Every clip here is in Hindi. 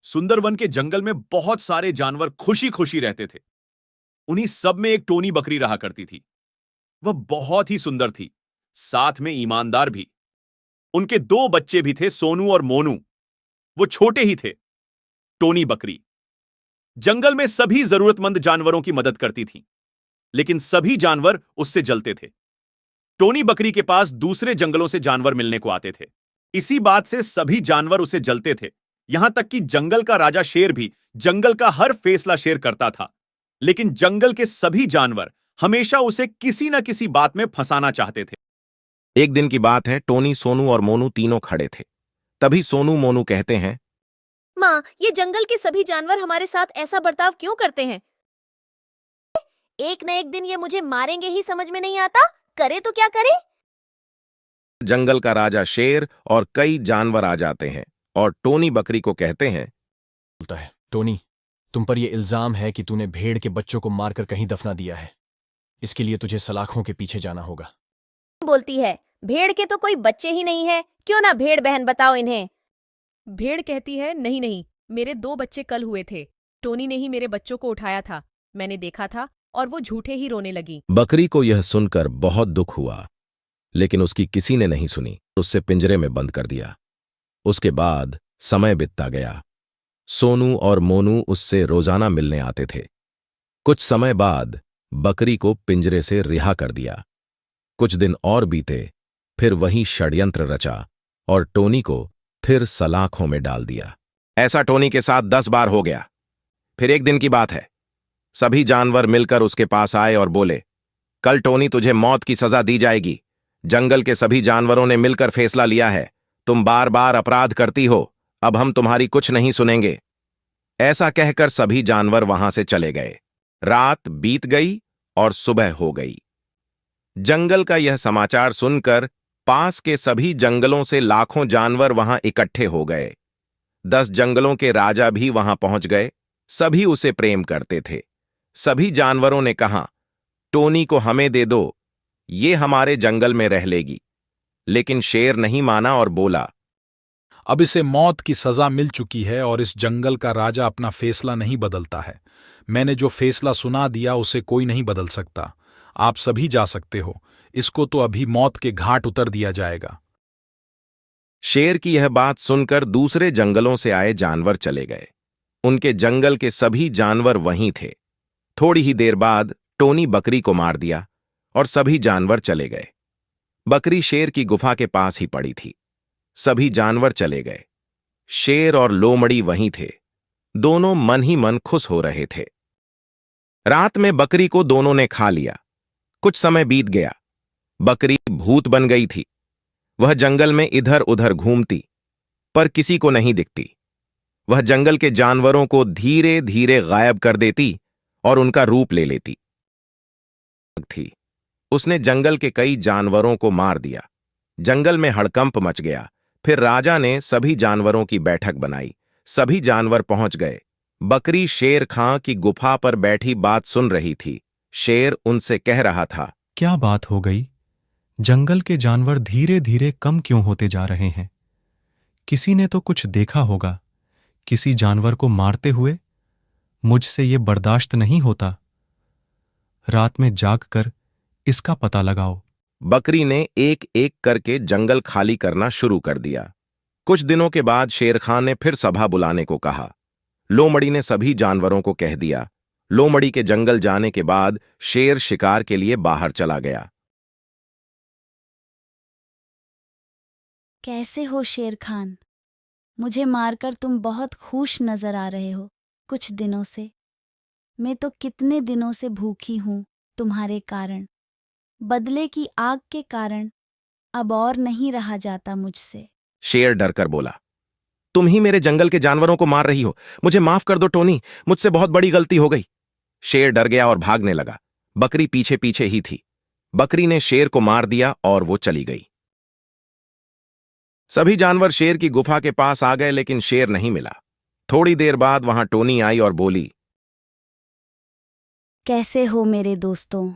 सुंदरवन के जंगल में बहुत सारे जानवर खुशी खुशी रहते थे। उन्हीं सब में एक टोनी बकरी रहा करती थी। वह बहुत ही सुंदर थी, साथ में ईमानदार भी। उनके दो बच्चे भी थे, सोनू और मोनू। वो छोटे ही थे। टोनी बकरी जंगल में सभी जरूरतमंद जानवरों की मदद करती थी, लेकिन सभी जानवर उससे जलते थे। टोनी बकरी के पास दूसरे जंगलों से जानवर मिलने को आते थे। इसी बात से सभी जानवर उसे जलते थे। यहां तक कि जंगल का राजा शेर भी जंगल का हर फैसला शेर करता था। लेकिन जंगल के सभी जानवर हमेशा उसे किसी न किसी बात में फंसाना चाहते थे। एक दिन की बात है, टोनी, सोनू और मोनू तीनों खड़े थे। तभी सोनू मोनू कहते हैं, माँ, ये जंगल के सभी जानवर हमारे साथ ऐसा बर्ताव क्यों करते हैं? एक न एक दिन ये मुझे मारेंगे ही, समझ में नहीं आता। करे तो क्या करे? जंगल का राजा शेर और कई जानवर आ जाते हैं और टोनी बकरी को कहते हैं, बोलता है, टोनी, तुम पर यह इल्जाम है कि तूने भेड़ के बच्चों को मारकर कहीं दफना दिया है। इसके लिए तुझे सलाखों के पीछे जाना होगा। बोलती है, भेड़ के तो कोई बच्चे ही नहीं है। क्यों ना भेड़ बहन बताओ इन्हें। भेड़ कहती है, नहीं नहीं, मेरे 2 बच्चे कल हुए थे। टोनी ने ही मेरे बच्चों को उठाया था। मैंने देखा था और वो झूठे ही रोने लगी। बकरी को यह सुनकर बहुत दुख हुआ, लेकिन उसकी किसी ने नहीं सुनी। उससे पिंजरे में बंद कर दिया। उसके बाद समय बीतता गया। सोनू और मोनू उससे रोजाना मिलने आते थे। कुछ समय बाद बकरी को पिंजरे से रिहा कर दिया। कुछ दिन और बीते, फिर वही षड्यंत्र रचा और टोनी को फिर सलाखों में डाल दिया। ऐसा टोनी के साथ 10 बार हो गया। फिर एक दिन की बात है, सभी जानवर मिलकर उसके पास आए और बोले, कल टोनी तुझे मौत की सजा दी जाएगी। जंगल के सभी जानवरों ने मिलकर फैसला लिया है। तुम बार बार अपराध करती हो, अब हम तुम्हारी कुछ नहीं सुनेंगे। ऐसा कहकर सभी जानवर वहां से चले गए। रात बीत गई और सुबह हो गई। जंगल का यह समाचार सुनकर पास के सभी जंगलों से लाखों जानवर वहां इकट्ठे हो गए। 10 जंगलों के राजा भी वहां पहुंच गए। सभी उसे प्रेम करते थे। सभी जानवरों ने कहा, टोनी को हमें दे दो, ये हमारे जंगल में रह लेगी। लेकिन शेर नहीं माना और बोला, अब इसे मौत की सजा मिल चुकी है और इस जंगल का राजा अपना फैसला नहीं बदलता है। मैंने जो फैसला सुना दिया उसे कोई नहीं बदल सकता। आप सभी जा सकते हो। इसको तो अभी मौत के घाट उतर दिया जाएगा। शेर की यह बात सुनकर दूसरे जंगलों से आए जानवर चले गए। उनके जंगल के सभी जानवर वहीं थे। थोड़ी ही देर बाद टोनी बकरी को मार दिया और सभी जानवर चले गए। बकरी शेर की गुफा के पास ही पड़ी थी। सभी जानवर चले गए। शेर और लोमड़ी वहीं थे। दोनों मन ही मन खुश हो रहे थे। रात में बकरी को दोनों ने खा लिया। कुछ समय बीत गया। बकरी भूत बन गई थी। वह जंगल में इधर उधर घूमती, पर किसी को नहीं दिखती। वह जंगल के जानवरों को धीरे धीरे गायब कर देती और उनका रूप ले लेती थी। उसने जंगल के कई जानवरों को मार दिया। जंगल में हड़कंप मच गया। फिर राजा ने सभी जानवरों की बैठक बनाई। सभी जानवर पहुंच गए। बकरी शेर खां की गुफा पर बैठी बात सुन रही थी। शेर उनसे कह रहा था, क्या बात हो गई? जंगल के जानवर धीरे धीरे कम क्यों होते जा रहे हैं? किसी ने तो कुछ देखा होगा, किसी जानवर को मारते हुए। मुझसे ये बर्दाश्त नहीं होता। रात में जागकर इसका पता लगाओ। बकरी ने एक एक करके जंगल खाली करना शुरू कर दिया। कुछ दिनों के बाद शेर खान ने फिर सभा बुलाने को कहा। लोमड़ी ने सभी जानवरों को कह दिया। लोमड़ी के जंगल जाने के बाद शेर शिकार के लिए बाहर चला गया। कैसे हो शेर खान? मुझे मारकर तुम बहुत खुश नजर आ रहे हो। कुछ दिनों से मैं तो कितने दिनों से भूखी हूं तुम्हारे कारण। बदले की आग के कारण अब और नहीं रहा जाता मुझसे। शेर डरकर बोला, तुम ही मेरे जंगल के जानवरों को मार रही हो। मुझे माफ कर दो टोनी, मुझसे बहुत बड़ी गलती हो गई। शेर डर गया और भागने लगा। बकरी पीछे पीछे ही थी। बकरी ने शेर को मार दिया और वो चली गई। सभी जानवर शेर की गुफा के पास आ गए, लेकिन शेर नहीं मिला। थोड़ी देर बाद वहां टोनी आई और बोली, कैसे हो मेरे दोस्तों?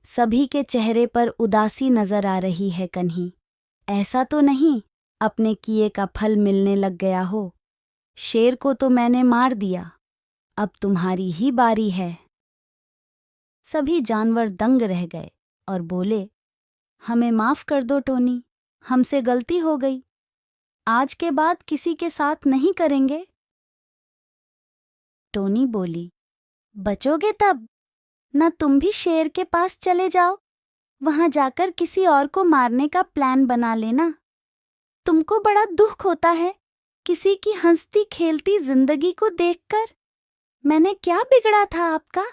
सभी के चेहरे पर उदासी नजर आ रही है कन्ही। ऐसा तो नहीं अपने किए का फल मिलने लग गया हो? शेर को तो मैंने मार दिया, अब तुम्हारी ही बारी है। सभी जानवर दंग रह गए और बोले, हमें माफ कर दो टोनी, हमसे गलती हो गई, आज के बाद किसी के साथ नहीं करेंगे। टोनी बोली, बचोगे तब? ना तुम भी शेर के पास चले जाओ, वहां जाकर किसी और को मारने का प्लान बना लेना। तुमको बड़ा दुख होता है किसी की हंसती खेलती जिंदगी को देखकर। मैंने क्या बिगड़ा था आपका?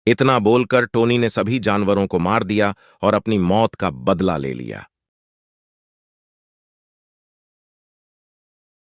इतना बोलकर टोनी ने सभी जानवरों को मार दिया और अपनी मौत का बदला ले लिया।